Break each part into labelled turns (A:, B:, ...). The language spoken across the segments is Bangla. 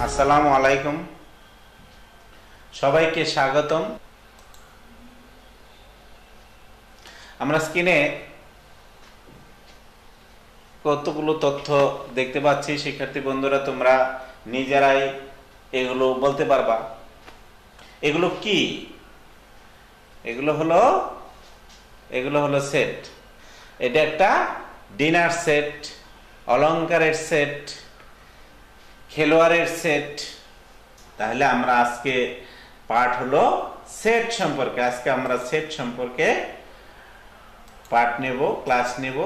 A: আসসালামু আলাইকুম, সবাইকে স্বাগতম। আমরা স্ক্রিনে কতগুলো তথ্য দেখতে পাচ্ছি। শিক্ষার্থী বন্ধুরা, তোমরা নিজেরাই এগুলো বলতে পারবা। এগুলো কি? এগুলো হলো সেট। এটা একটা ডিনার সেট, অলংকারের সেট, খেলোয়াড়ের সেট। তাহলে আমরা আজকে পাঠ হলো সেট সম্পর্কে। আজকে আমরা সেট সম্পর্কে পাঠ নেব, ক্লাস নেব।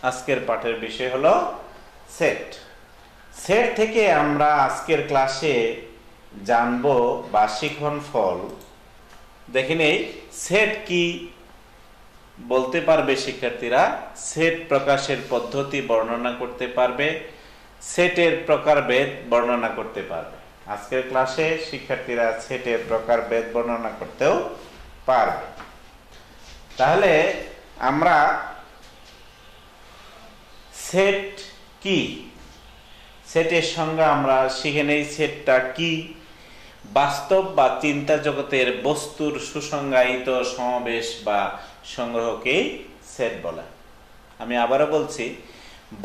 A: আজকের পাঠের বিষয় হলো সেট। সেট থেকে আমরা আজকের ক্লাসে জানবো বা শিখন ফল। দেখেন, এই সেট কি বলতে পারবে শিক্ষার্থীরা। সেট প্রকাশের পদ্ধতি বর্ণনা করতে পারবে, সেটের প্রকারভেদ বর্ণনা করতে পারবে। আজকের ক্লাসে শিক্ষার্থীরা সেটের প্রকারভেদ বর্ণনা করতেও পারবে। তাহলে আমরা সেট কি, সেটের সংজ্ঞা আমরা শিখে নেই। সেটটা কি? বাস্তব বা চিন্তা জগতের বস্তুর সুসংজ্ঞায়িত সমাবেশ বা সংগ্রহকে সেট বলে। আমি আবারও বলছি,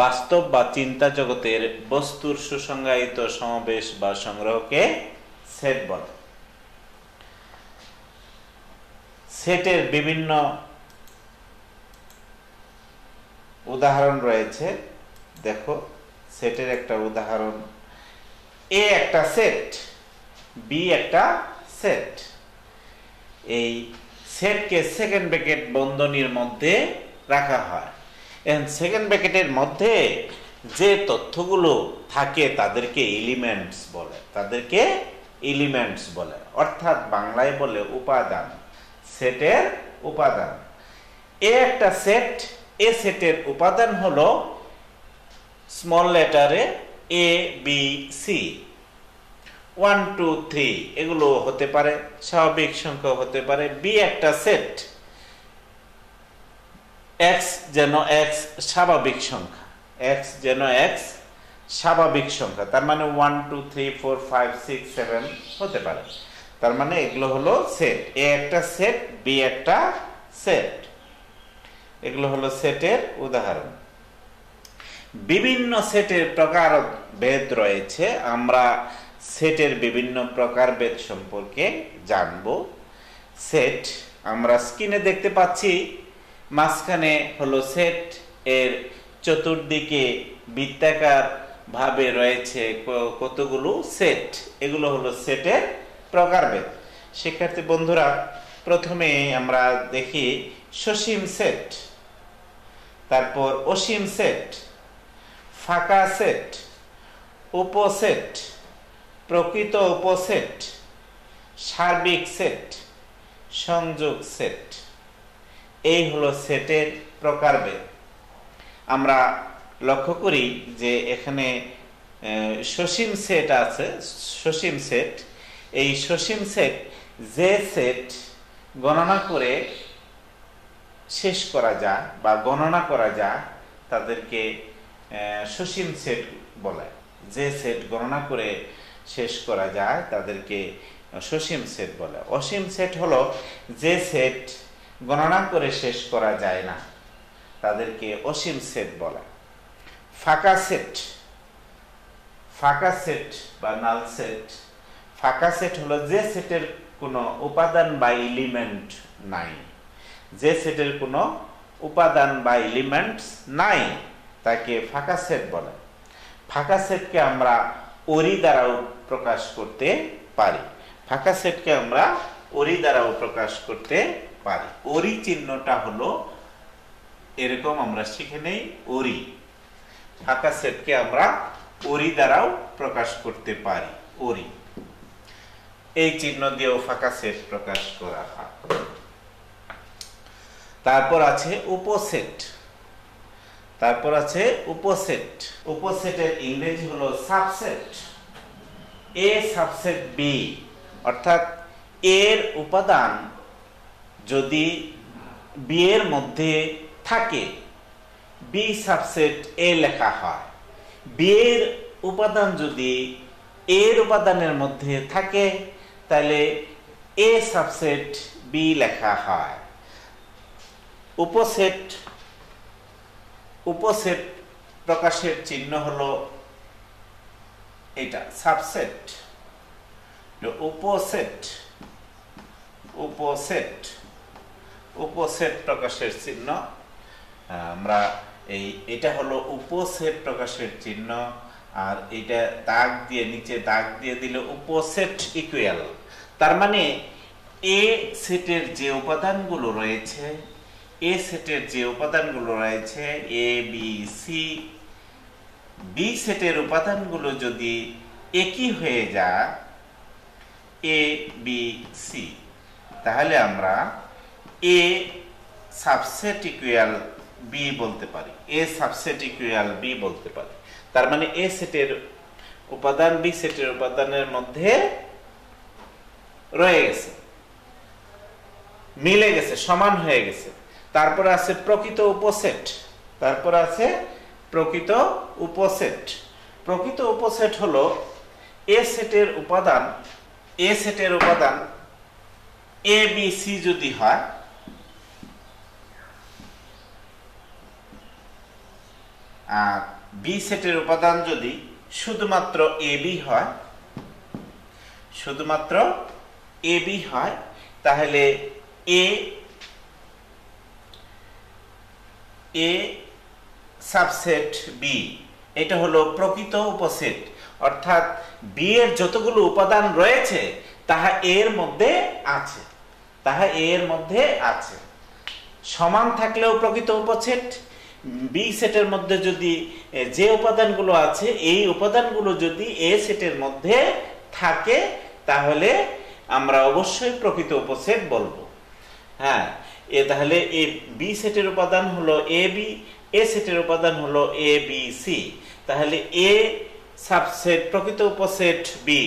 A: বাস্তব বা চিন্তা জগতের বস্তুর সুসংজ্ঞায়িত সমাবেশ বা সংগ্রহকে সেট বলে। সেটের বিভিন্ন উদাহরণ রয়েছে। দেখো, সেটের একটা উদাহরণ, এ একটা সেট, বি একটা সেট। এই সেটকে সেকেন্ড ব্র্যাকেট বন্ধনীর মধ্যে রাখা হয়। সেকেন্ড ব্র্যাকেটের মধ্যে যে তথ্যগুলো থাকে তাদেরকে এলিমেন্টস বলে, অর্থাৎ বাংলায় বলে উপাদান। সেটের উপাদান। এ একটা সেট, এ সেটের উপাদান হলো স্মল লেটারে এ বি সি, 1 2 3 এগুলো হতে পারে, স্বাভাবিক সংখ্যা হতে পারে। বি একটা সেট, x যেন x স্বাভাবিক সংখ্যা, x যেন x স্বাভাবিক সংখ্যা। তার মানে 1 2 3 4 5 6 7 হতে পারে। তার মানে এগুলো হলো সেট। এ একটা সেট, বি একটা সেট। এগুলো হলো সেটের উদাহরণ। বিভিন্ন সেটের প্রকারভেদ রয়েছে। আমরা সেটের বিভিন্ন প্রকারভেদ সম্পর্কে জানব। সেট আমরা স্ক্রিনে দেখতে পাচ্ছি, মাঝখানে হলো সেট, এর চতুর্দিকে বৃত্তাকার ভাবে রয়েছে কতগুলো সেট। এগুলো হলো সেটের প্রকারভেদ। শিক্ষার্থী বন্ধুরা, প্রথমে আমরা দেখি সসীম সেট, তারপর অসীম সেট, ফাঁকা সেট, উপসেট, প্রকৃত উপসেট, সার্বিক সেট, সংযোগ সেট। এই হলো সেটের প্রকারভেদ। আমরা লক্ষ্য করি যে এখানে সসীম সেট আছে। সসীম সেট, এই সসীম সেট যে সেট গণনা করে শেষ করা যায় বা গণনা করা যায় তাদেরকে সসীম সেট বলে। যে সেট গণনা করে শেষ করা যায় তাদেরকে সসীম সেট বলে। অসীম সেট হলো যে সেট গণনা করে শেষ করা যায় না, তাদেরকে অসীম সেট বলে। ফাঁকা সেট, ফাঁকা সেট বা নাল সেট। ফাঁকা সেট হলো যে সেটের কোনো উপাদান বা এলিমেন্ট নাই। যে সেটের কোনো উপাদান বা এলিমেন্টস নাই তাকে ফাঁকা সেট বলে। ফাঁকা সেটকে আমরা ওরি দ্বারাও প্রকাশ করতে পারি। ফাঁকা সেটকে আমরা ওরি দ্বারাও প্রকাশ করতে পারি। ওরি চিহ্নটা হলো এরকম, আমরা শিখে নেই ওরি। ফাঁকা সেটকে আমরা ওরি দ্বারাও প্রকাশ করতে পারি। ওরি, এই চিহ্ন দিয়েও ফাঁকা সেট প্রকাশ করা হয়। তারপর আছে উপসেট। তারপর আছে উপসেট। উপসেটের ইংরেজি হলো সাবসেট। এ সাবসেট বি, অর্থাৎ এর উপাদান যদি বি এর মধ্যে থাকে, বি সাবসেট এ লেখা হয়। বি এর উপাদান যদি এর উপাদানের মধ্যে থাকে তাহলে এ সাবসেট বি লেখা হয়। উপসেট প্রকাশের চিহ্ন হলো এটা সাবসেট। উপসেট প্রকাশের চিহ্ন আমরা এটা হলো উপসেট প্রকাশের চিহ্ন। আর এটা দাগ দিয়ে নিচে দাগ দিয়ে দিলে উপসেট ইকুয়াল। তার মানে এ সেটের যে উপাদানগুলো রয়েছে এ বি সি, বি সেটের উপাদানগুলো যদি একই হয়ে যায় এ বি সি, তাহলে আমরা এ সাবসেট ইকুয়াল বি বলতে পারি। তার মানে এ সেটের উপাদান বি সেটের উপাদানের মধ্যে রয়ে গেছে, মিলে গেছে, সমান হয়ে গেছে। তারপর আছে প্রকৃত উপসেট হলো এ সেটের উপাদান এ বি সি যদি হয়, আর বি সেটের উপাদান যদি শুধুমাত্র এ বি হয় তাহলে এ সাবসেট বি, এটা হলো প্রকৃত উপসেট। অর্থাৎ বি এর যতগুলো উপাদান রয়েছে তাহা এর মধ্যে আছে। সমান থাকলেও প্রকৃত উপসেট। বি সেটের মধ্যে যদি যে উপাদানগুলো আছে এই উপাদানগুলো যদি এ সেটের মধ্যে থাকে তাহলে আমরা অবশ্যই প্রকৃত উপসেট বলবো। হ্যাঁ, তাহলে এ বি সেটের উপাদান হলো এ বি, এ সেটের উপাদান হলো এ বি সি। তাহলে এ সাবসেট প্রকৃত উপসেট বি,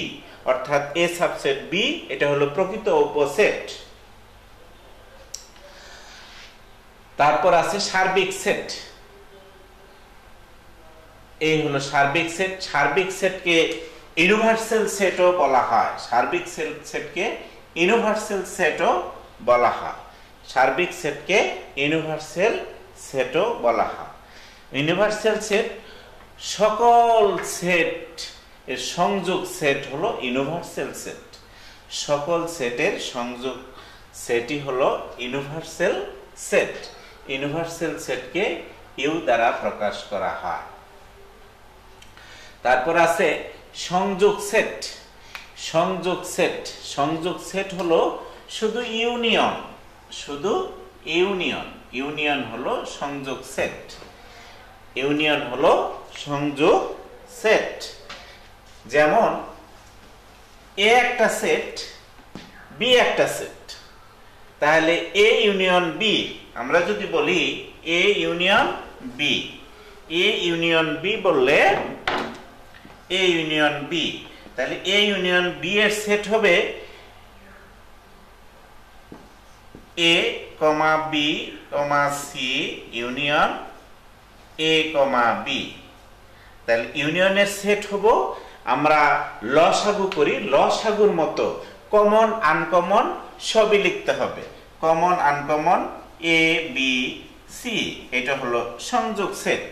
A: অর্থাৎ এ সাবসেট বি এটা হলো প্রকৃত উপসেট। তারপর আছে সার্বিক সেট। এই হলো সার্বিক সেটকে ইউনিভার্সাল সেটও বলা হয়। সার্বিক সেটকে ইউনিভার্সাল সেটও বলা হয়। ইউনিভার্সাল সেট সকল সেট এর সংযোগ সেট হলো ইউনিভার্সাল সেট। সকল সেটের সংযোগ সেটই হলো ইউনিভার্সাল সেট। ইউনিভার্সাল সেটকে ইউ দ্বারা প্রকাশ করা হয়। তারপর আছে সংযোগ সেট হলো শুধু ইউনিয়ন হলো সংযোগ সেট। যেমন এ একটা সেট, বি একটা সেট, তাহলে এ ইউনিয়ন বি, আমরা যদি বলি এ ইউনিয়ন বি বললে তাহলে এ ইউনিয়ন বি এর সেট হবে A comma B comma C union A comma B. তাহলে ইউনিয়নের সেট হবো, আমরা লসাগু করি, লসাগুর মতো কমন আনকমন সবই লিখতে হবে। Common uncommon A B C, এটা হলো সংযোগ সেট।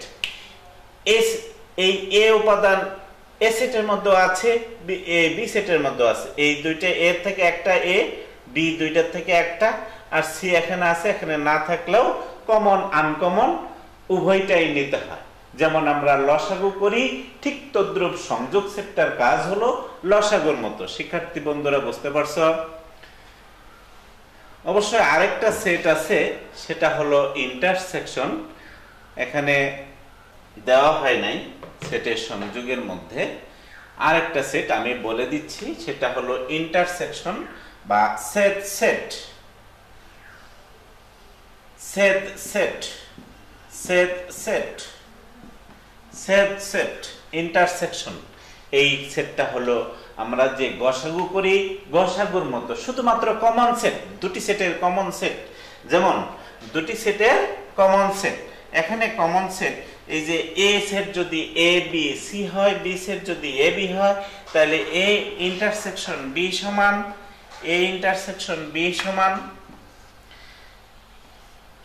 A: এই এ উপাদান এ সেটের মধ্যে আছে, বি সেটের মধ্যে আছে। এই দুইটা এ থেকে একটা এ, বি দুইটার থেকে একটা, আর সি এখানে আছে। এখানে না থাকলেও কমন আনকমন উভয়টাই নিতে হয়। যেমন আমরা লসাগু করি, ঠিক তদ্রূপ সংযোগ সেটটার কাজ হলো লসাগুর মতো। শিক্ষার্থী বন্ধুরা বুঝতে পারছো? অবশ্যই আরেকটা সেট আছে, সেটা হলো ইন্টারসেকশন। এখানে দেওয়া হয় নাই সেটের সংযোগের মধ্যে। আরেকটা সেট আমি বলে দিচ্ছি, সেটা হলো ইন্টারসেকশন বা সেট। ইন্টারসেকশন এই সেটটা হলো আমরা যে গসাগু করি, গসাগুর মতো শুধুমাত্র কমন সেট, দুটি সেটের কমন সেট। যেমন দুটি সেটের কমন সেট, এখানে কমন সেট এই যে এ সেট যদি এ বি সি হয়, বি সেট যদি এ বি হয়, তাহলে এ ইন্টারসেকশন বি সমান এ ইন্টারসেকশন বি সমান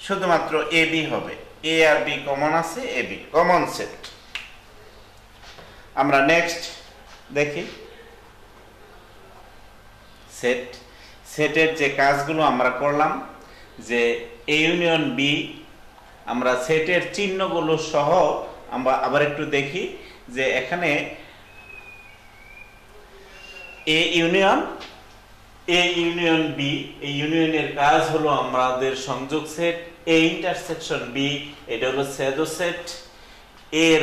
A: শুধুমাত্র এ বি হবে। এ আর বি কমন আছে, এ বি কমন সেট। আমরা নেক্সট দেখি সেট। সেটের যে কাজগুলো আমরা করলাম, যে এ ইউনিয়ন বি, আমরা সেটের চিহ্নগুলো সহ আমরা আবার একটু দেখি যে এখানে এ ইউনিয়ন বি, এই ইউনিয়নের কাজ হলো আমাদের সংযোগ সেট। এ ইন্টারসেকশন বি, এটা হলো স্যাডো সেট। এর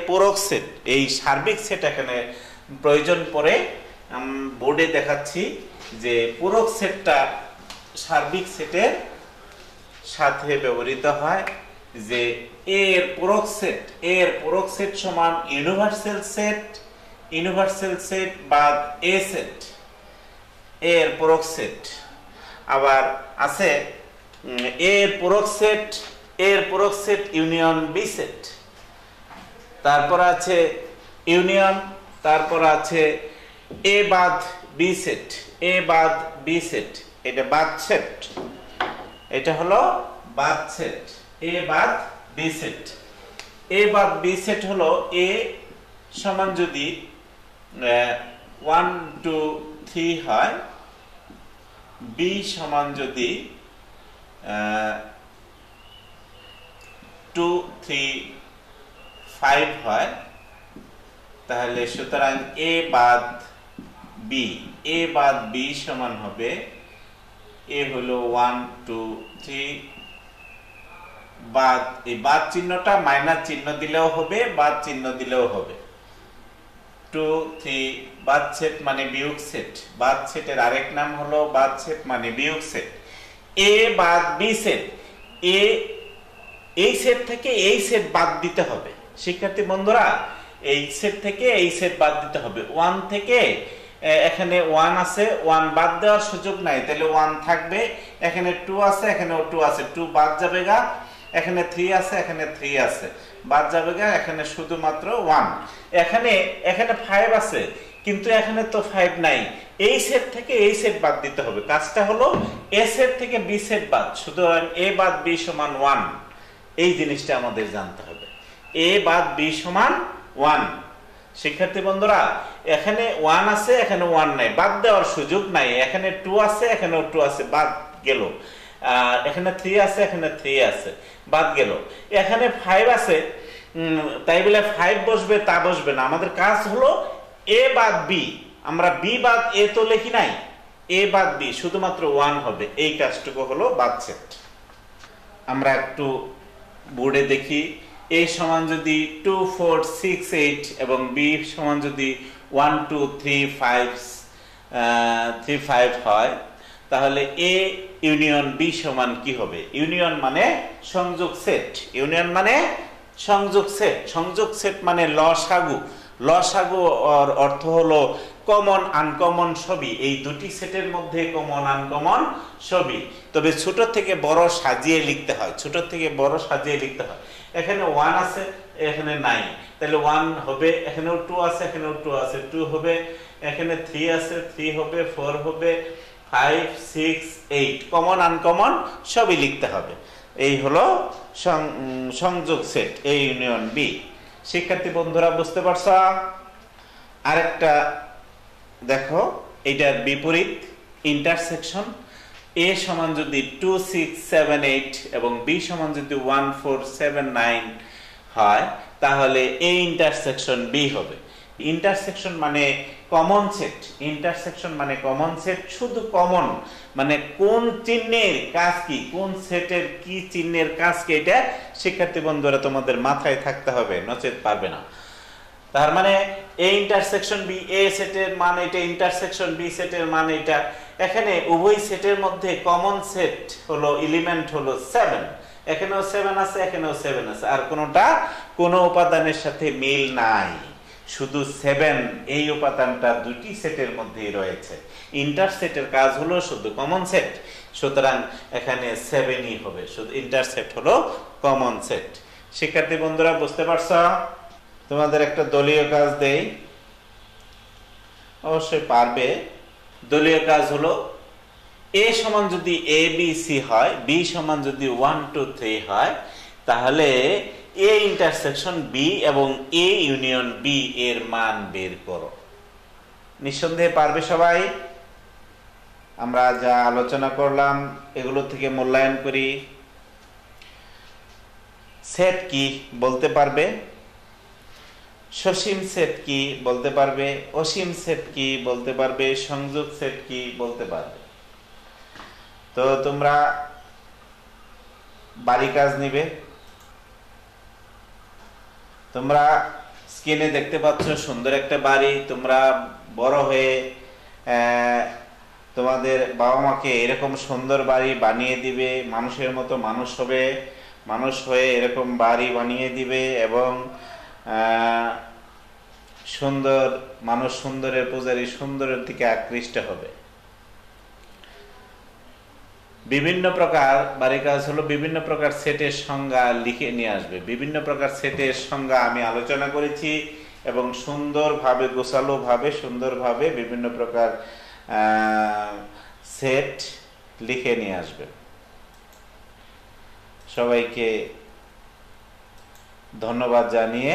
A: পূরক সেট, এই সার্বিক সেট এখানে প্রয়োজন পড়ে। বোর্ডে দেখাচ্ছি যে পূরক সেটটা সার্বিক সেটের সাথে ব্যবহৃত হয়। যে এর পূরক সেট সমান ইউনিভার্সাল সেট বাদ এ সেট, এর পূরক সেট। আবার আছে এর পূরক সেট ইউনিয়ন বি সেট। তারপর আছে ইউনিয়ন, তারপর আছে এ বাদ বি সেট, এটা বাদ সেট, এটা হলো বাদ সেট। এ বাদ বি সেট হলো এ সমান যদি 1 2 3 হয়, বি সমান যদি 2 3 5 হয়, তাহলে সুতরাং এ বাদ বি সমান হবে এ হলো 1 2 3 বাদ, এই বাদ চিহ্নটা মাইনাস চিহ্ন দিলেও হবে, বাদ চিহ্ন দিলেও হবে। 2 3 বাদ সেট মানে বিয়োগ সেট। বাদ সেটের আরেক নাম হলো বাদ সেট মানে বিয়োগ সেট। এ বাদ বি সেট, এই সেট থেকে এই সেট বাদ দিতে হবে। শিক্ষার্থী বন্ধুরা, এই সেট থেকে এই সেট বাদ দিতে হবে। 1 থেকে এখানে 1 আছে, 1 বাদ দেওয়ার সুযোগ নাই, তাহলে 1 থাকবে। এখানে 2 আছে, এখানেও 2 আছে, 2 বাদ যাবে গা। এখানে 3 আছে, এখানে 3 আছে, বাদ যাবে গা। এখানে শুধুমাত্র 1। এখানে 5 আছে, কিন্তু এখানে তো 5 নাই। এই সেট থেকে এই সেট বাদ দিতে হবে। কাজটা হলো এ সেট থেকে বি সেট বাদ, সুতরাং এ বাদ বি সমান 1। এই জিনিসটা আমাদের জানতে হবে। এ বাদ বি সমান 1। শিক্ষার্থী বন্ধুরা, এখানে 1 আছে, এখানে 1 নাই, বাদ দেওয়ার সুযোগ নাই। এখানে 2 আছে, এখানেও 2 আছে, বাদ গেল। এখানে 3 আছে, এখানে 3 আছে, বাদ গেল। এখানে 5 আছে, তাই বলে 5 বসবে তা বসবে না। আমাদের কাজ হলো এ বাদ বি। আমরা বি বাদ এ তো লিখি নাই, এ বাদ বি, শুধুমাত্র 1 হবে। এই কাজটুকু হলো বাদ সেট। আমরা একটু বোর্ডে দেখি। এ সমান যদি 2 4 6 8 এবং বি সমান যদি 1 2 3 5 হয়, তাহলে এ ইউনিয়ন বি সমান কি হবে? ইউনিয়ন মানে সংযোগ সেট। সংযোগ সেট মানে লসাগু অর্থ হলো কমন আনকমন সবই। এই দুটি সেটের মধ্যে কমন আনকমন সবই, তবে ছোট থেকে বড় সাজিয়ে লিখতে হয়। এখানে 1 আছে, এখানে নাই, তাহলে 1 হবে। এখানেও 2 আছে, এখানেও 2 আছে, 2 হবে। এখানে 3 আছে, 3 হবে, 4 হবে, 5 6 8, কমন আনকমন সবই লিখতে হবে। এই হলো সংযোগ সেট এ ইউনিয়ন বি। শিক্ষার্থী বন্ধুরা, বুঝতে পারছো? আরেকটা দেখো, এটার বিপরীত ইন্টারসেকশন। এ সমান যদি 2 6 7 8 এবং বি সমান যদি 1 4 7 9 হয়, তাহলে এ ইন্টারসেকশন বি হবে। ইন্টারসেকশন মানে কমন সেট। শুধু কমন মানে কোন চিহ্নের কাজ কি, কোন সেটের কি চিহ্নের কাজ কি, এটা শিক্ষার্থী বন্ধুরা তোমাদের মাথায় থাকতে হবে, নচেত পারবে না। তার মানে এ ইন্টারসেকশন বি, এ সেটের মান এটা, ইন্টারসেকশন বি সেটের মান এটা। এখানে উভয় সেটের মধ্যে কমন সেট হলো, এলিমেন্ট হলো 7। এখানেও 7 আছে, এখানেও 7 আছে, আর কোনো উপাদানের সাথে মিল নাই, শুধু 7 এই উপাদানটা দুটি সেটের মধ্যেই রয়েছে। ইন্টারসেটের কাজ হলো শুধু কমন সেট, সুতরাং এখানে 7ই হবে। শুধু ইন্টারসেট হলো কমন সেট। শিক্ষার্থী বন্ধুরা, বুঝতে পারছো? তোমাদের একটা দলীয় কাজ দেই। অবশ্যই পারবে। দলীয় কাজ হলো এ সমান যদি এ বি সি হয়, বি সমান যদি 1 2 3 হয়, তাহলে এ ইন্টারসেকশন বি এবং এ ইউনিয়ন বি এর মান বের করো। নিঃসন্দেহে পারবে সবাই। আমরা যা আলোচনা করলাম এগুলো থেকে মূল্যায়ন করি। সেট কি বলতে পারবে? সসীম সেট কি বলতে পারবে? অসীম সেট কি বলতে পারবে? সংযোগ সেট কি বলতে পারবে? তো তোমরা বাড়ি কাজ নিবে। তোমরা স্ক্রিনে দেখতে পাচ্ছ সুন্দর একটা বাড়ি। তোমরা বড় হয়ে তোমাদের বাবা মাকে এরকম সুন্দর বাড়ি বানিয়ে দিবে, মানুষের মতো মানুষ হবে, মানুষ হয়ে এরকম বাড়ি বানিয়ে দিবে এবং সুন্দর মানুষ, সুন্দরের পূজারী সুন্দরের দিকে আকৃষ্ট হবে। বিভিন্ন প্রকার বাড়ি কাজ হলো বিভিন্ন প্রকার সেটের সংজ্ঞা লিখে নিয়ে আসবে। বিভিন্ন প্রকার সেটের সংজ্ঞা আমি আলোচনা করেছি এবং সুন্দরভাবে গোছালোভাবে সুন্দরভাবে বিভিন্ন প্রকার সেট লিখে নিয়ে আসবে। সবাইকে ধন্যবাদ জানিয়ে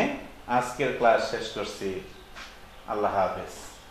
A: আজকের ক্লাস শেষ করছি। আল্লাহ হাফেজ।